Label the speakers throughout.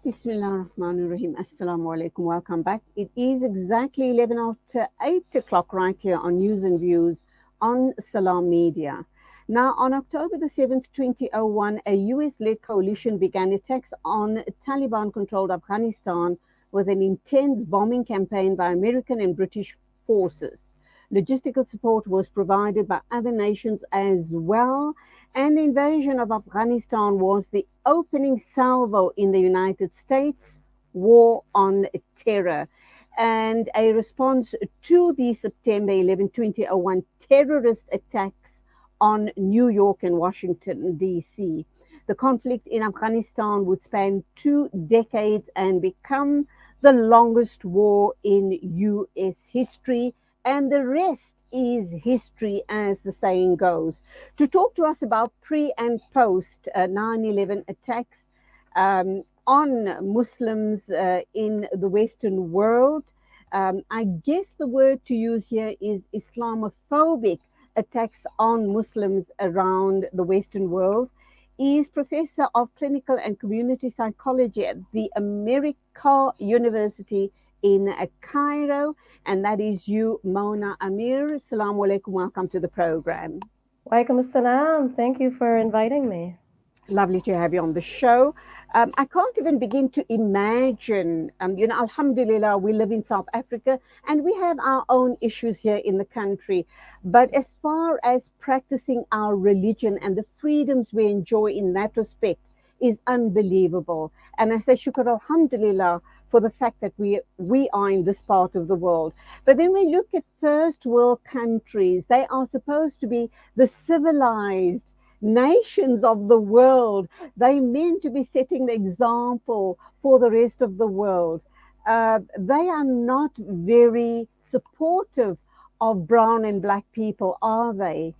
Speaker 1: Bismillahirrahmanirrahim. Assalamu alaikum. Welcome back. It is exactly 11 after 8 o'clock right here on News and Views on Salam Media. Now, on October the 7th, 2001, a US-led coalition began attacks on Taliban-controlled Afghanistan with an intense bombing campaign by American and British forces. Logistical support was provided by other nations as well, and the invasion of Afghanistan was the opening salvo in the United States war on terror and a response to the September 11, 2001 terrorist attacks on New York and Washington, D.C. The conflict in Afghanistan would span 2 decades and become the longest war in U.S. history, and the rest is history, as the saying goes. To talk to us about pre and post 9/11 attacks on Muslims in the Western world, I guess the word to use here is Islamophobic attacks on Muslims around the Western world, is Professor of Clinical and Community Psychology at the America University in Cairo, and that is you, Mona Amer. Assalamu alaikum. Welcome to the program.
Speaker 2: Walaikum assalam. Thank you for inviting me.
Speaker 1: Lovely to have you on the show. I can't even begin to imagine, Alhamdulillah, we live in South Africa and we have our own issues here in the country. But as far as practicing our religion and the freedoms we enjoy in that respect is unbelievable. And I say shukr alhamdulillah for the fact that we are in this part of the world. But then we look at first world countries, they are supposed to be the civilized nations of the world. They meant to be setting the example for the rest of the world. They are not very supportive of brown and black people, are they?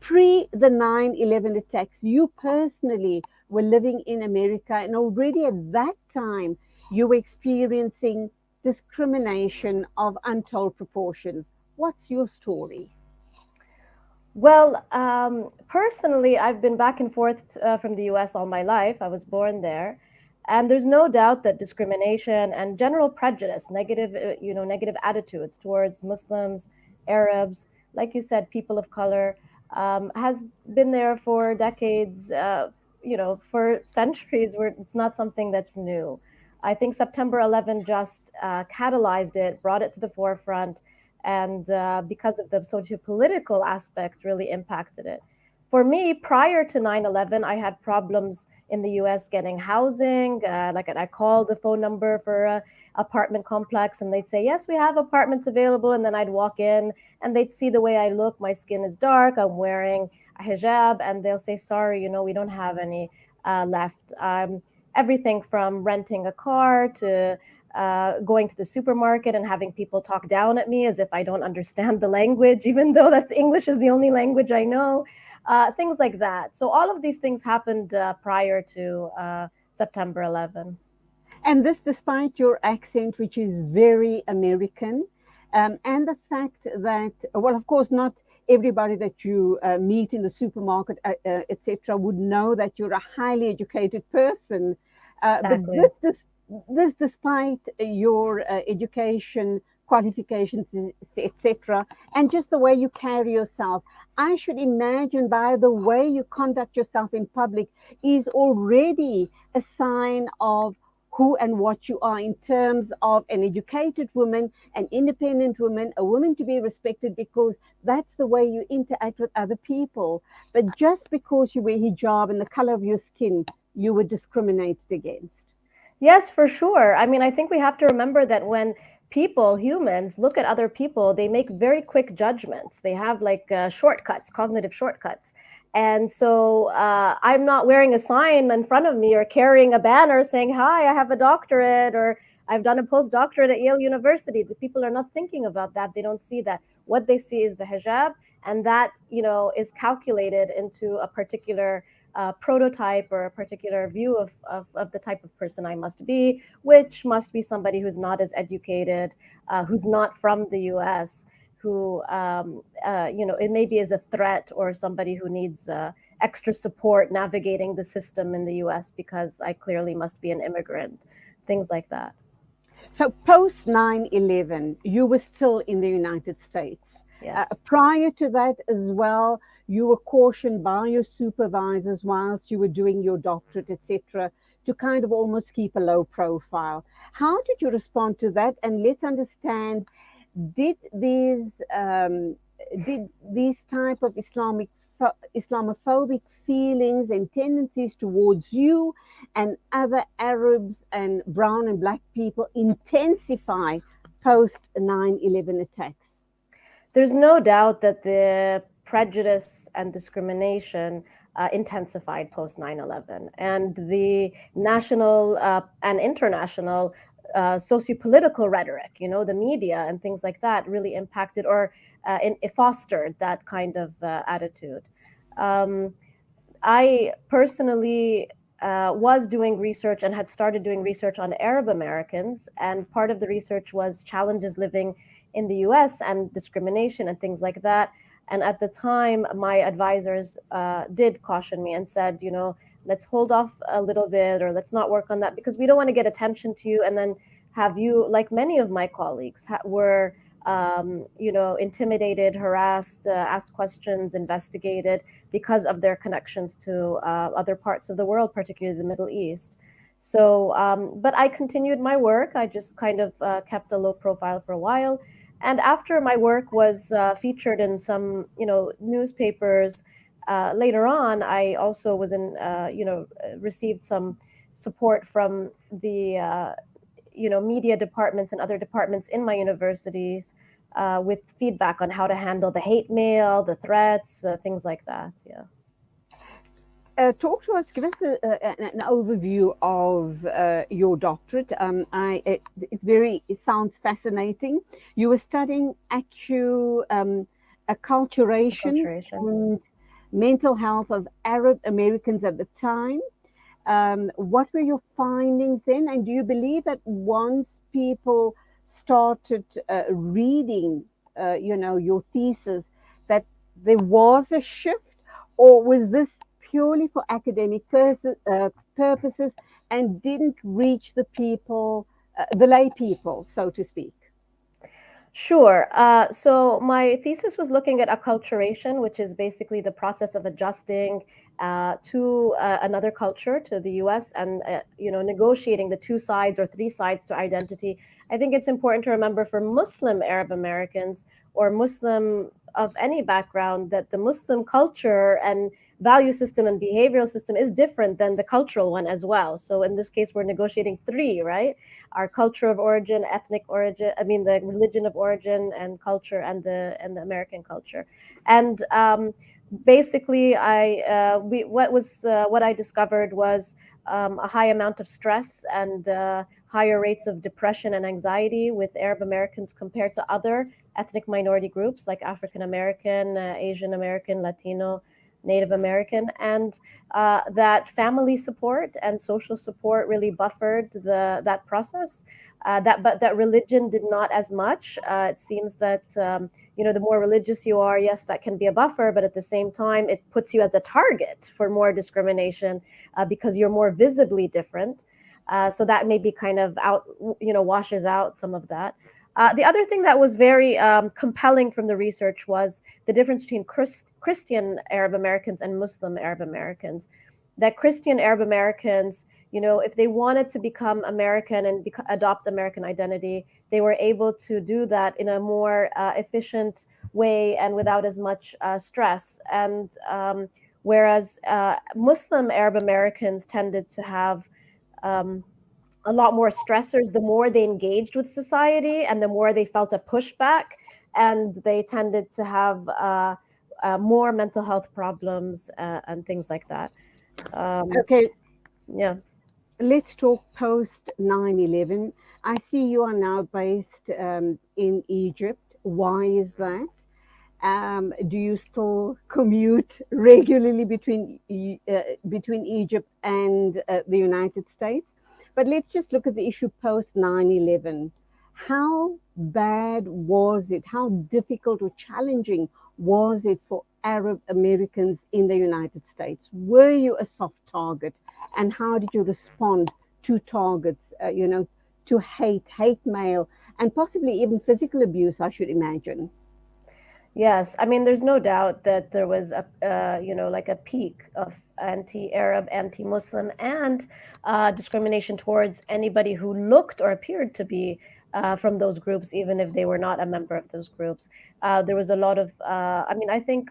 Speaker 1: Pre the 9/11 attacks, you personally were living in America, and already at that time, you were experiencing discrimination of untold proportions. What's your story?
Speaker 2: Well, personally, I've been back and forth from the US all my life. I was born there. And there's no doubt that discrimination and general prejudice, negative attitudes towards Muslims, Arabs, like you said, people of color, has been there for decades, for centuries, where it's not something that's new. I think September 11 just catalyzed it, brought it to the forefront, and because of the socio-political aspect, really impacted it. For me, prior to 9/11, I had problems in the US getting housing. Like I called the phone number for a apartment complex and they'd say, yes, we have apartments available. And then I'd walk in and they'd see the way I look. My skin is dark. I'm wearing a hijab. And they'll say, sorry, we don't have any left. Everything from renting a car to going to the supermarket and having people talk down at me as if I don't understand the language, even though that's English is the only language I know. Things like that. So all of these things happened prior to September 11.
Speaker 1: And this despite your accent, which is very American, and the fact that, well, of course, not everybody that you meet in the supermarket, etc., would know that you're a highly educated person. But
Speaker 2: Exactly.
Speaker 1: this despite your education, qualifications, etc., and just the way you carry yourself. I should imagine by the way you conduct yourself in public is already a sign of who and what you are in terms of an educated woman, an independent woman, a woman to be respected because that's the way you interact with other people. But just because you wear hijab and the color of your skin, you were discriminated against.
Speaker 2: Yes, for sure. I mean, I think we have to remember that when people, humans, look at other people, they make very quick judgments. They have like shortcuts, cognitive shortcuts. And so I'm not wearing a sign in front of me or carrying a banner saying, hi, I have a doctorate or I've done a postdoctorate at Yale University. The people are not thinking about that. They don't see that. What they see is the hijab, and that, is calculated into a particular prototype or a particular view of the type of person I must be, which must be somebody who's not as educated, who's not from the US, who, it maybe is a threat or somebody who needs extra support navigating the system in the US because I clearly must be an immigrant, things like that.
Speaker 1: So post 9/11, you were still in the United States.
Speaker 2: Yes.
Speaker 1: Prior to that as well, you were cautioned by your supervisors whilst you were doing your doctorate, etc., to kind of almost keep a low profile. How did you respond to that? And let's understand, did these type of Islamophobic feelings and tendencies towards you and other Arabs and brown and black people intensify post 9/11 attacks?
Speaker 2: There's no doubt that the prejudice and discrimination intensified post 9/11, and the national and international sociopolitical rhetoric, the media and things like that really impacted or it fostered that kind of attitude. Um, I personally was doing research and had started doing research on Arab Americans, and part of the research was challenges living in the US and discrimination and things like that. And at the time, my advisors did caution me and said, let's hold off a little bit or let's not work on that because we don't want to get attention to you and then have you, like many of my colleagues, were intimidated, harassed, asked questions, investigated because of their connections to other parts of the world, particularly the Middle East. So, but I continued my work. I just kind of kept a low profile for a while. And after my work was featured in some, newspapers, later on, I also was received some support from the media departments and other departments in my universities with feedback on how to handle the hate mail, the threats, things like that. Yeah.
Speaker 1: Talk to us, give us an overview of your doctorate. It sounds fascinating. You were studying acculturation
Speaker 2: Acculturation.
Speaker 1: and mental health of Arab Americans at the time. What were your findings then? And do you believe that once people started reading, your thesis, that there was a shift, or was this purely for academic purposes and didn't reach the people, the lay people, so to speak?
Speaker 2: Sure. So my thesis was looking at acculturation, which is basically the process of adjusting to another culture, to the U.S., and negotiating the two sides or three sides to identity. I think it's important to remember for Muslim Arab Americans or Muslim of any background that the Muslim culture and value system and behavioral system is different than the cultural one as well. So in this case, we're negotiating three, right? Our culture of origin, ethnic origin, I mean the religion of origin and culture, and the American culture. And basically, what I discovered was a high amount of stress and higher rates of depression and anxiety with Arab Americans compared to other ethnic minority groups like African American, Asian American, Latino, Native American, and that family support and social support really buffered that process. But that religion did not as much. It seems that the more religious you are, yes, that can be a buffer, but at the same time, it puts you as a target for more discrimination because you're more visibly different. So that maybe kind of washes out some of that. The other thing that was very compelling from the research was the difference between Christian Arab Americans and Muslim Arab Americans. That Christian Arab Americans, if they wanted to become American and adopt American identity, they were able to do that in a more efficient way and without as much stress. And whereas Muslim Arab Americans tended to have a lot more stressors the more they engaged with society and the more they felt a pushback, and they tended to have more mental health problems and things like that. Um,
Speaker 1: Okay,
Speaker 2: yeah.
Speaker 1: let's talk post 9/11. I see you are now based in Egypt. Why is that? Do you still commute regularly between Egypt and the United States? But let's just look at the issue post 9/11. How bad was it? How difficult or challenging was it for Arab Americans in the United States? Were you a soft target? And how did you respond to targets, to hate mail, and possibly even physical abuse, I should imagine?
Speaker 2: Yes, I mean, there's no doubt that there was a, like a peak of anti-Arab, anti-Muslim, and discrimination towards anybody who looked or appeared to be from those groups, even if they were not a member of those groups. There was a lot of, I mean, I think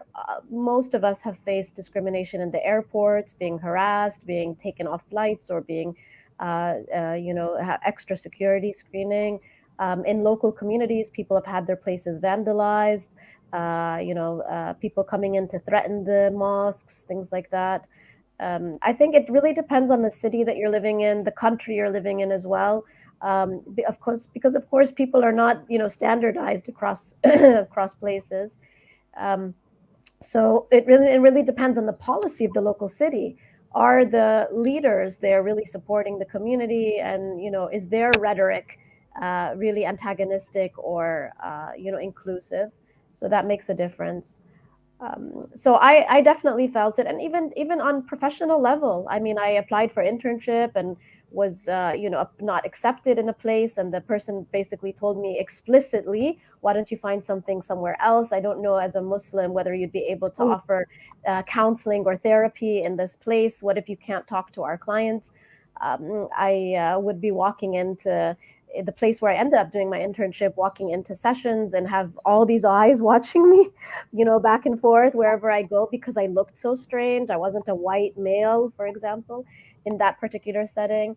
Speaker 2: most of us have faced discrimination in the airports, being harassed, being taken off flights, or being, extra security screening. In local communities, people have had their places vandalized, people coming in to threaten the mosques, things like that. I think it really depends on the city that you're living in, the country you're living in as well. Of course, because of course people are not, standardized across across places. Um, so it really depends on the policy of the local city. Are the leaders there really supporting the community, and is their rhetoric really antagonistic or inclusive? So that makes a difference. So I definitely felt it, and even on professional level. I mean, I applied for internship and was not accepted in a place, and the person basically told me explicitly, "Why don't you find something somewhere else? I don't know as a Muslim whether you'd be able to
Speaker 1: Oh,
Speaker 2: offer counseling or therapy in this place. What if you can't talk to our clients?" I would be walking into the place where I ended up doing my internship, walking into sessions and have all these eyes watching me, back and forth wherever I go because I looked so strange. I wasn't a white male, for example, in that particular setting.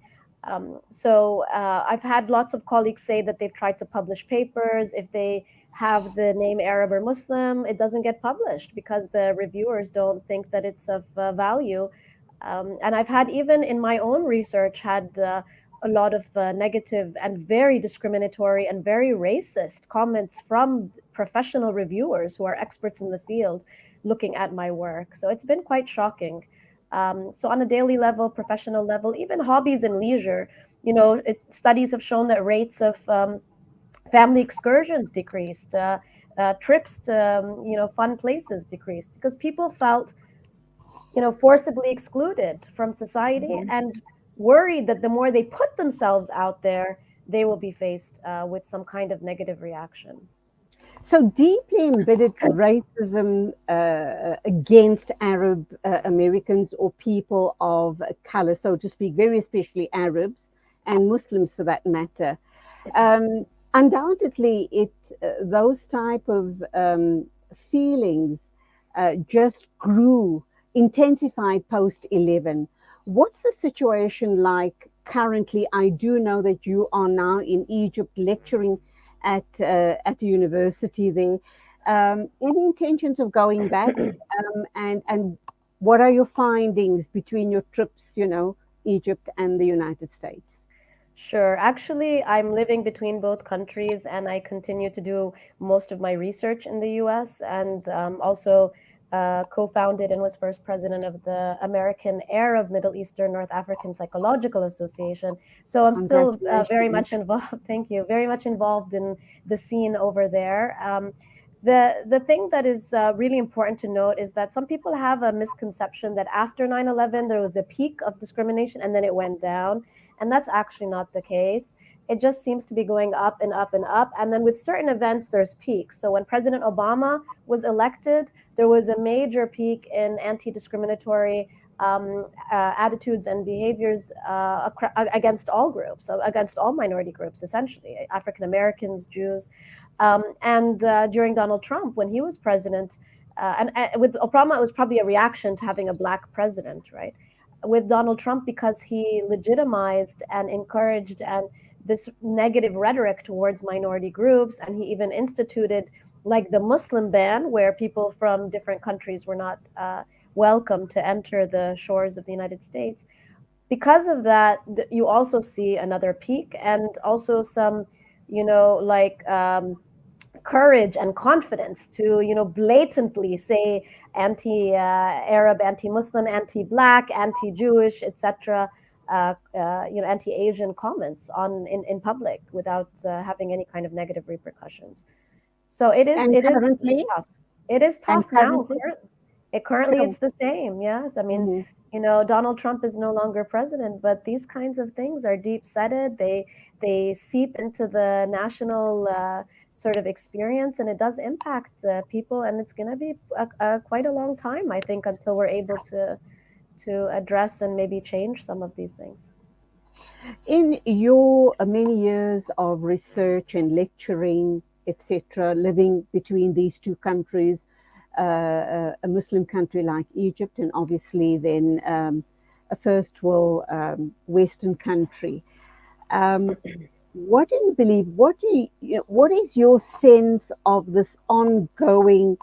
Speaker 2: So I've had lots of colleagues say that they've tried to publish papers. If they have the name Arab or Muslim, it doesn't get published because the reviewers don't think that it's of value. And I've had, even in my own research, had a lot of negative and very discriminatory and very racist comments from professional reviewers who are experts in the field looking at my work. So it's been quite shocking. So on a daily level, professional level, even hobbies and leisure, studies have shown that rates of family excursions decreased, trips to fun places decreased because people felt forcibly excluded from society
Speaker 1: mhm.
Speaker 2: and worried that the more they put themselves out there, they will be faced with some kind of negative reaction.
Speaker 1: So deeply embedded racism against Arab Americans or people of color, so to speak, very especially Arabs and Muslims for that matter. Um, Undoubtedly, those type of feelings just grew, intensified post 11. What's the situation like currently? I do know that you are now in Egypt lecturing at the university there. Any intentions of going back? And what are your findings between your trips, Egypt and the United States?
Speaker 2: Sure. Actually, I'm living between both countries and I continue to do most of my research in the US, and also co founded and was first president of the American Arab Middle Eastern North African Psychological Association. So I'm still very
Speaker 1: Congratulations.
Speaker 2: much involved, thank you, very much involved in the scene over there. The thing that is really important to note is that some people have a misconception that after 9/11 there was a peak of discrimination and then it went down, and that's actually not the case. It just seems to be going up and up and up. And then with certain events, there's peaks. So when President Obama was elected, there was a major peak in anti discriminatory attitudes and behaviors against all groups, so against all minority groups, essentially African Americans, Jews. And during Donald Trump, when he was president, and with Obama, it was probably a reaction to having a black president, right? With Donald Trump, because he legitimized and encouraged and this negative rhetoric towards minority groups, and he even instituted like the Muslim ban, where people from different countries were not welcome to enter the shores of the United States. Because of that, you also see another peak and also some, like courage and confidence to blatantly say anti-Arab, anti-Muslim, anti-black, anti-Jewish, etc. Anti-Asian comments in public without having any kind of negative repercussions. So it is
Speaker 1: And
Speaker 2: it is
Speaker 1: currently,
Speaker 2: tough. It is
Speaker 1: And
Speaker 2: tough now.
Speaker 1: currently,
Speaker 2: Currently
Speaker 1: sure.
Speaker 2: it's the same. Yes. I mean,
Speaker 1: Hmm.
Speaker 2: Donald Trump is no longer president, but these kinds of things are deep-seated. They seep into the national sort of experience, and it does impact people. And it's going to be quite a long time, I think, until we're able to address and maybe change some of these things.
Speaker 1: In your many years of research and lecturing, etc., living between these two countries, a Muslim country like Egypt, and obviously then a first world Western country, um, what do you believe? What is your sense of this ongoing,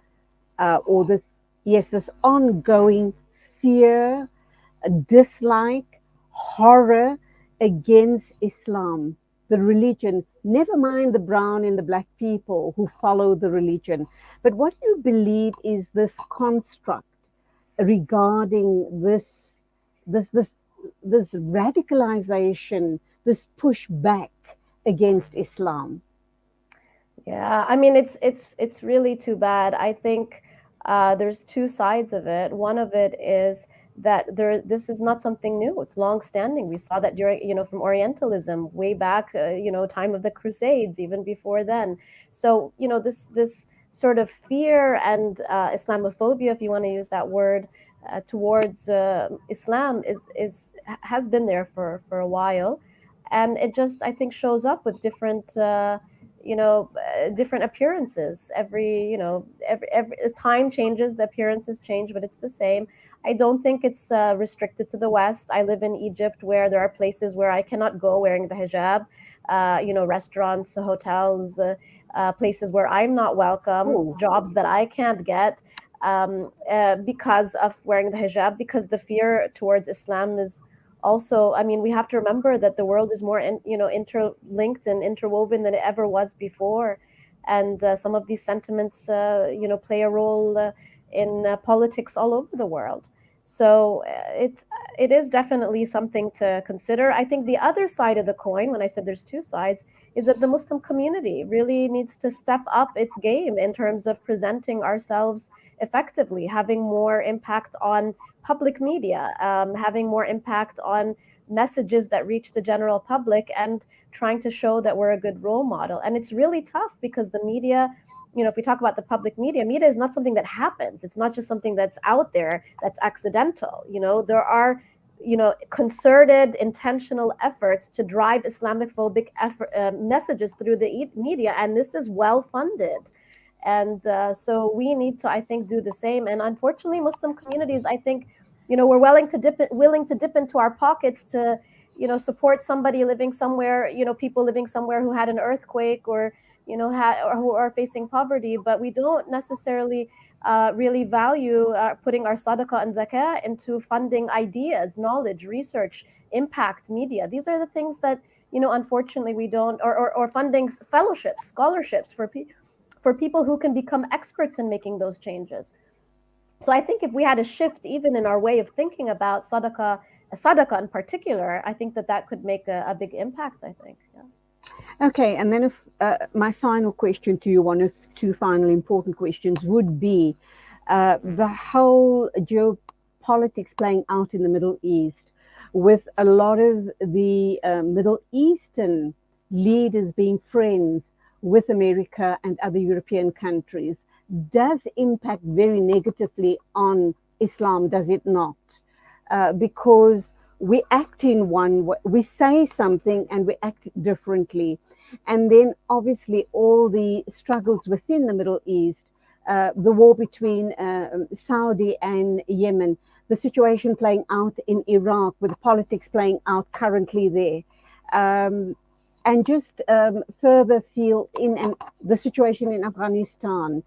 Speaker 1: or this, yes, this ongoing fear, dislike, horror against Islam, the religion, never mind the brown and the black people who follow the religion. But what do you believe is this construct regarding this, this, this radicalization, this pushback against Islam?
Speaker 2: Yeah, I mean it's really too bad. I think there's two sides of it. One of it is that this is not something new. It's long standing. We saw that during from Orientalism way back time of the Crusades, even before then. So this sort of fear and Islamophobia, if you want to use that word, towards Islam is has been there for a while, and it just I think shows up with different appearances every as time changes, the appearances change, but it's the same. I don't think it's restricted to the West. I live in Egypt, where there are places where I cannot go wearing the hijab, restaurants, hotels, places where I'm not welcome,
Speaker 1: Oh,
Speaker 2: jobs that I can't get, because of wearing the hijab, because the fear towards Islam is also, I mean, we have to remember that the world is more interlinked and interwoven than it ever was before, and some of these sentiments play a role in politics all over the world. So it is definitely something to consider. I think the other side of the coin, when I said there's two sides, is that the Muslim community really needs to step up its game in terms of presenting ourselves effectively, having more impact on public media, having more impact on messages that reach the general public, and trying to show that we're a good role model. And it's really tough because the media, if we talk about the public media is not something that happens. It's not just something that's out there that's accidental. There are concerted, intentional efforts to drive Islamophobic messages through the media, and this is well funded. And so we need to, I think, do the same. And unfortunately, Muslim communities, I think, we're willing to dip into our pockets to, support somebody living somewhere, people living somewhere who had an earthquake, or or who are facing poverty, but we don't necessarily really value putting our sadaqah and zakah into funding ideas, knowledge, research, impact, media. These are the things that unfortunately we don't, or funding fellowships, scholarships for people who can become experts in making those changes. So I think if we had a shift even in our way of thinking about sadaqah in particular, I think that could make a big impact, I think. Yeah.
Speaker 1: okay. And then, if my final question to you, one of two final important questions, would be the whole geopolitics playing out in the Middle East, with a lot of the Middle Eastern leaders being friends with America and other European countries, does impact very negatively on Islam, does it not? Because we act in one way, we say something and we act differently. And then, obviously, all the struggles within the Middle East, the war between Saudi and Yemen, the situation playing out in Iraq, with the politics playing out currently there. And just further feel in and the situation in Afghanistan,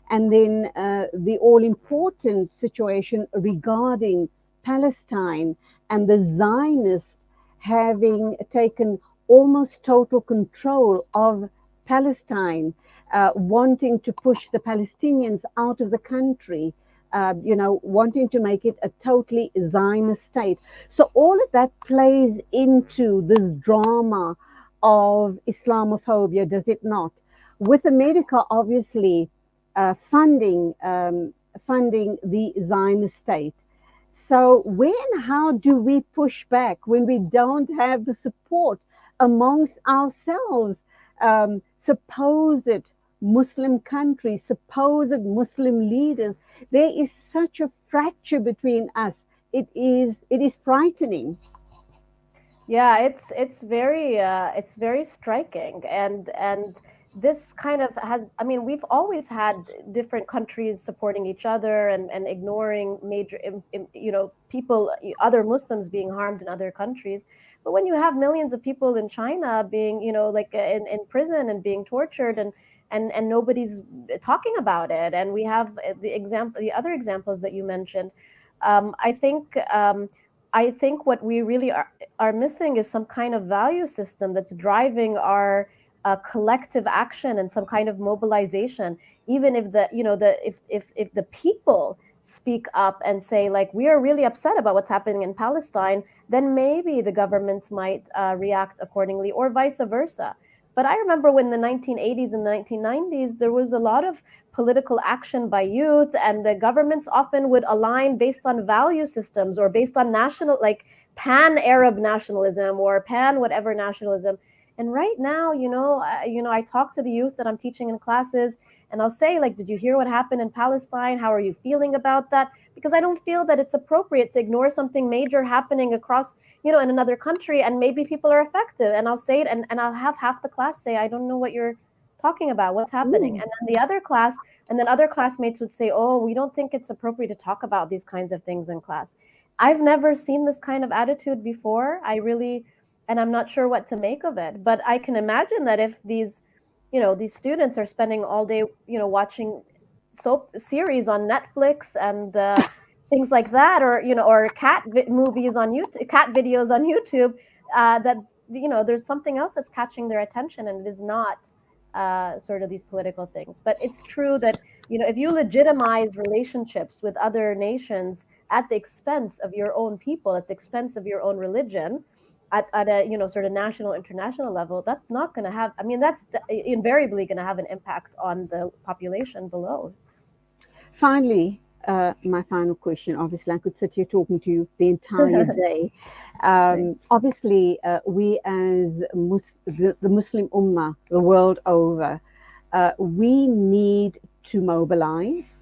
Speaker 1: and then the all important situation regarding Palestine, and the Zionists having taken almost total control of Palestine, wanting to push the Palestinians out of the country, wanting to make it a totally Zionist state. So all of that plays into this drama of Islamophobia, does it not? With America, obviously, funding the Zionist state. So how do we push back when we don't have the support amongst ourselves? Supposed Muslim countries, supposed Muslim leaders. There is such a fracture between us. It is frightening.
Speaker 2: Yeah, it's very striking, and this kind of has, I mean, we've always had different countries supporting each other and ignoring major people, other Muslims being harmed in other countries. But when you have millions of people in China being, like in prison and being tortured, and nobody's talking about it, and we have the other examples that you mentioned. I think I think what we really are missing is some kind of value system that's driving our collective action and some kind of mobilization. Even if if the people speak up and say, like, we are really upset about what's happening in Palestine, then maybe the governments might react accordingly, or vice versa. But I remember when the 1980s and 1990s, there was a lot of political action by youth, and the governments often would align based on value systems or based on national, like pan Arab nationalism or pan whatever nationalism. And right now, I talk to the youth that I'm teaching in classes, and I'll say, like, did you hear what happened in Palestine? How are you feeling about that? Because I don't feel that it's appropriate to ignore something major happening across, in another country, and maybe people are affected. And I'll say it, and I'll have half the class say, I don't know what you're talking about, what's happening.
Speaker 1: Mm.
Speaker 2: And then other classmates would say, oh, we don't think it's appropriate to talk about these kinds of things in class. I've never seen this kind of attitude before. And I'm not sure what to make of it. But I can imagine that if these students are spending all day, watching soap series on Netflix and things like that, or movies on YouTube, cat videos on YouTube, that there's something else that's catching their attention, and it is not sort of these political things. But it's true that if you legitimize relationships with other nations at the expense of your own people, at the expense of your own religion, at a sort of national international level, that's not going to have, I mean, that's invariably going to have an impact on the population below.
Speaker 1: Finally, my final question. Obviously, I could sit here talking to you the entire day.
Speaker 2: Right.
Speaker 1: Obviously, we as the Muslim Ummah, the world over, we need to mobilize.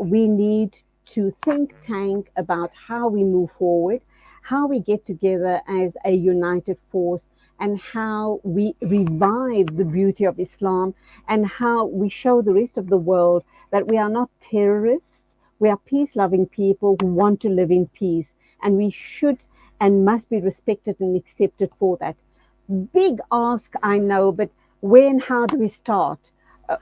Speaker 1: We need to think tank about how we move forward, how we get together as a united force, and how we revive the beauty of Islam, and how we show the rest of the world that we are not terrorists. We are peace loving people who want to live in peace, and we should and must be respected and accepted for that. Big ask, I know, but how do we start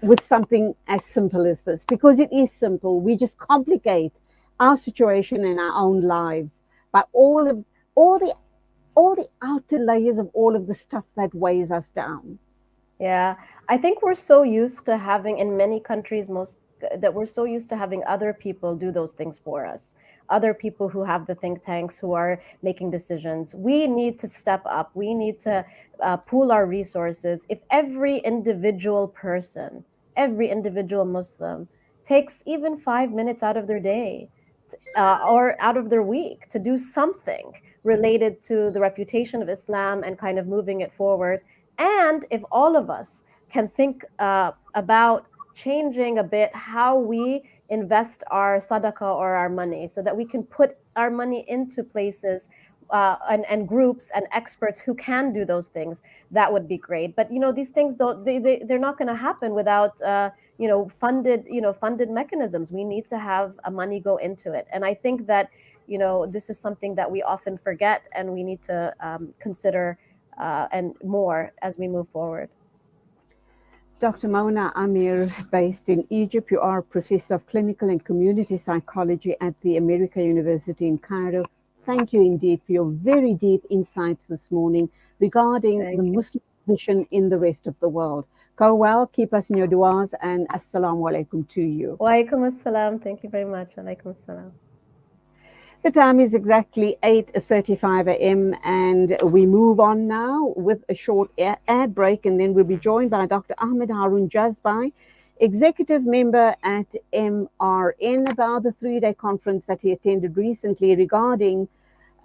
Speaker 1: with something as simple as this? Because it is simple. We just complicate our situation in our own lives by all the all the outer layers of all of the stuff that weighs us down.
Speaker 2: Yeah, I think we're so used to having, in many countries, most that we're so used to having other people do those things for us. Other people who have the think tanks, who are making decisions. We need to step up. We need to pool our resources. If every individual Muslim takes even 5 minutes out of their day, or out of their week, to do something related to the reputation of Islam and kind of moving it forward. And if all of us can think about changing a bit how we invest our sadaqah or our money, so that we can put our money into places and groups and experts who can do those things, that would be great. But these things don't they're not going to happen without funded mechanisms. We need to have money go into it, and I think that this is something that we often forget, and we need to consider and more as we move forward.
Speaker 1: Dr. Mona Amer, based in Egypt, you are Professor of Clinical and Community Psychology at the American University in Cairo. Thank you indeed for your very deep insights this morning regarding the
Speaker 2: Thank you.
Speaker 1: Muslim position in the rest of the world. Go well, keep us in your du'as, and assalamu alaikum to you.
Speaker 2: Wa alaikum assalam. Thank you very much. Alaikum assalam.
Speaker 1: The time is exactly 8:35 a.m. and we move on now with a short ad break, and then we'll be joined by Dr. Ahmed Harun Jazbai. executive member at MRN about the 3-day conference that he attended recently regarding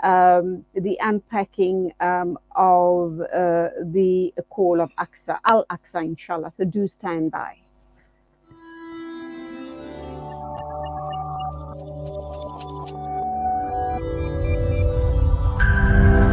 Speaker 1: the unpacking of the call of Aqsa, Al Aqsa, inshallah. So do stand by.